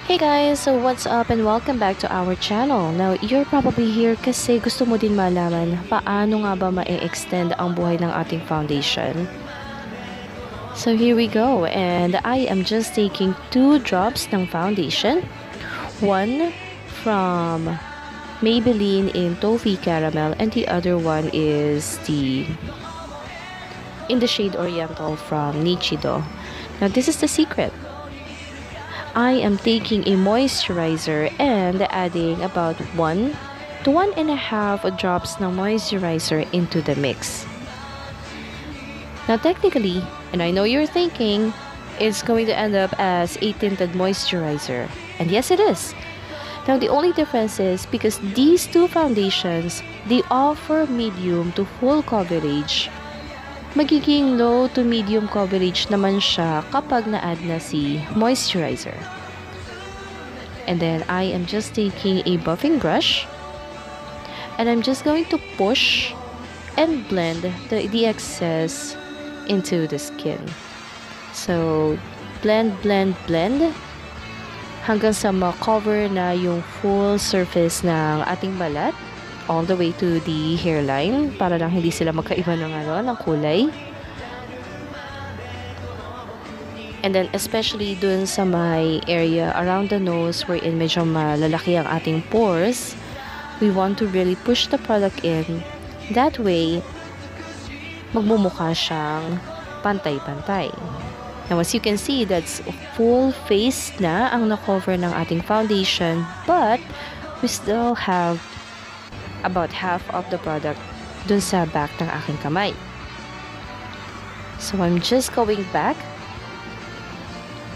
Hey guys, so what's up and welcome back to our channel. Now, you're probably here kasi gusto mo din malaman paano nga ba ma-extend ang buhay ng ating foundation. So here we go, and I am just taking 2 drops ng foundation. One from Maybelline in Toffee Caramel and the other one is in the shade Oriental from Nichido. Now, this is the secret. I am taking a moisturizer and adding about 1 to 1.5 drops ng moisturizer into the mix. Now technically, and I know you're thinking, it's going to end up as a tinted moisturizer. And yes, it is. Now the only difference is because these two foundations, they offer medium to full coverage. Magiging low to medium coverage naman siya kapag na-add na si moisturizer. And then I am just taking a buffing brush and I'm just going to push and blend the excess into the skin. So, blend hanggang sa ma-cover na yung full surface ng ating balat all the way to the hairline para lang hindi sila magkaiba ng kulay. And then especially dun sa may area around the nose wherein medyo malalaki ang ating pores, we want to really push the product in. That way, magmumukha siyang pantay-pantay. Now as you can see, that's full face na ang na-cover ng ating foundation, but we still have about half of the product dun sa back ng aking kamay. So I'm just going back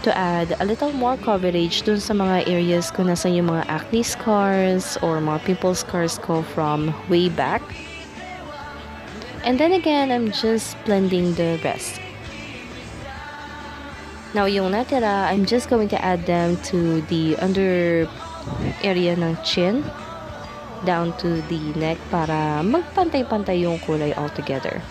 to add a little more coverage dun sa mga areas kung nasan yung mga acne scars or mga pimple scars ko from way back. And then again, I'm just blending the rest. Now yung natira, I'm just going to add them to the under area ng chin down to the neck para magpantay-pantay yung kulay altogether.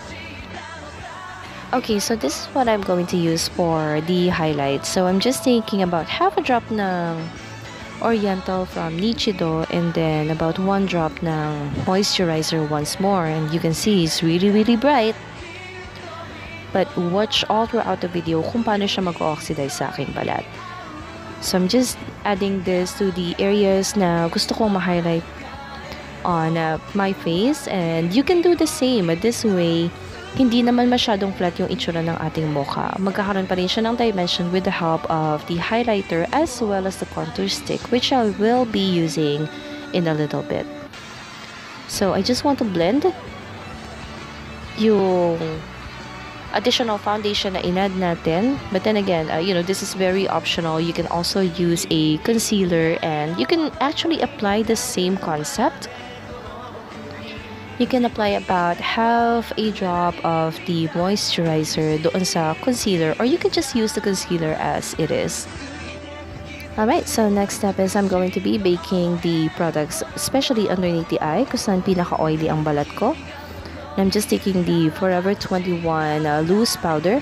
Okay, so this is what I'm going to use for the highlights. So I'm just taking about half a drop ng Oriental from Nichido and then about 1 drop ng moisturizer once more. And you can see it's really bright. But watch all throughout the video kung paano siya mag-oxidize sa aking balat. So I'm just adding this to the areas na gusto kong ma-highlight on my face, and you can do the same. This way, hindi naman masyadong flat yung itsura ng ating mukha. Magkakaroon pa rin siya ng dimension with the help of the highlighter as well as the contour stick, which I will be using in a little bit. So I just want to blend yung additional foundation na inad natin. But then again, this is very optional. You can also use a concealer and you can actually apply the same concept. You can apply about half a drop of the moisturizer doon sa concealer, or you can just use the concealer as it is. Alright, so next step is I'm going to be baking the products, especially underneath the eye, kung saan pinaka-oily ang balat ko. And I'm just taking the Forever 21 loose powder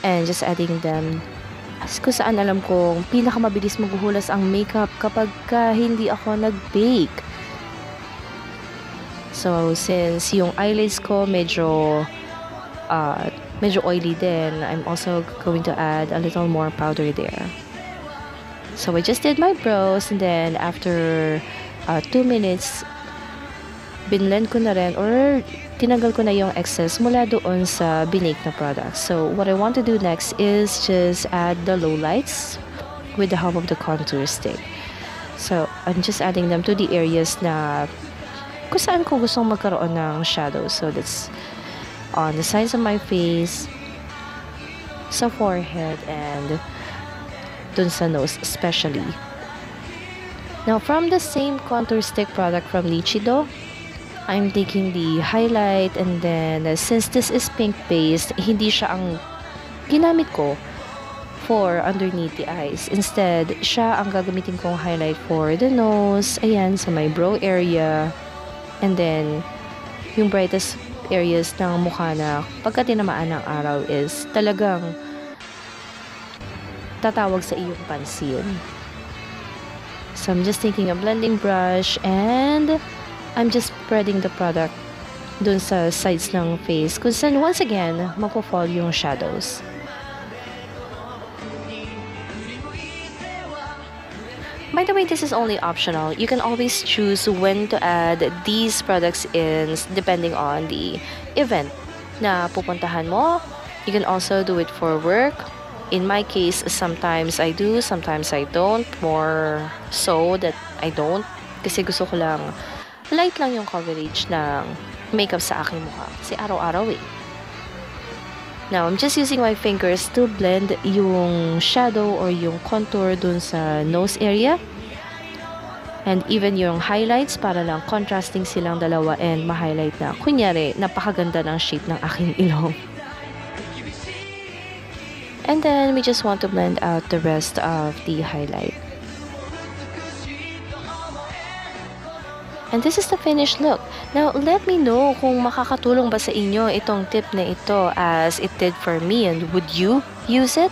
and just adding them kung saan alam kong pinaka-mabilis maghuhulas ang makeup kapag hindi ako nag-bake. So, since yung eyelids ko medyo oily din, I'm also going to add a little more powder there. So, I just did my brows and then after 2 minutes, binlend ko na rin or tinanggal ko na yung excess mula doon sa binake na product. So, what I want to do next is just add the lowlights with the help of the contour stick. So, I'm just adding them to the areas na kung saan ko gustong magkaroon ng shadow. So that's on the sides of my face, sa forehead, and dun sa nose especially. Now from the same contour stick product from Nichido, I'm taking the highlight, and then since this is pink based, hindi siya ang ginamit ko for underneath the eyes. Instead, siya ang gagamitin kong highlight for the nose, ayan, sa my brow area. And then, yung brightest areas ng mukha na pagka tinamaan ng araw is talagang tatawag sa iyong pansin. So, I'm just taking a blending brush and I'm just spreading the product dun sa sides ng face kung saan, once again, magpo-fall yung shadows. By the way, this is only optional. You can always choose when to add these products in depending on the event na pupuntahan mo. You can also do it for work. In my case, sometimes I do, sometimes I don't. More so that I don't. Kasi gusto ko lang, light lang yung coverage ng makeup sa aking mukha. Kasi araw-araw eh. Now, I'm just using my fingers to blend yung shadow or yung contour dun sa nose area. And even yung highlights para lang contrasting silang dalawa and ma-highlight na. Kunyari, napakaganda ng shape ng aking ilong. And then, we just want to blend out the rest of the highlight. And this is the finished look. Now, let me know kung makakatulong ba sa inyo itong tip na ito as it did for me, and would you use it?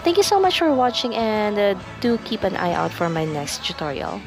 Thank you so much for watching, and do keep an eye out for my next tutorial.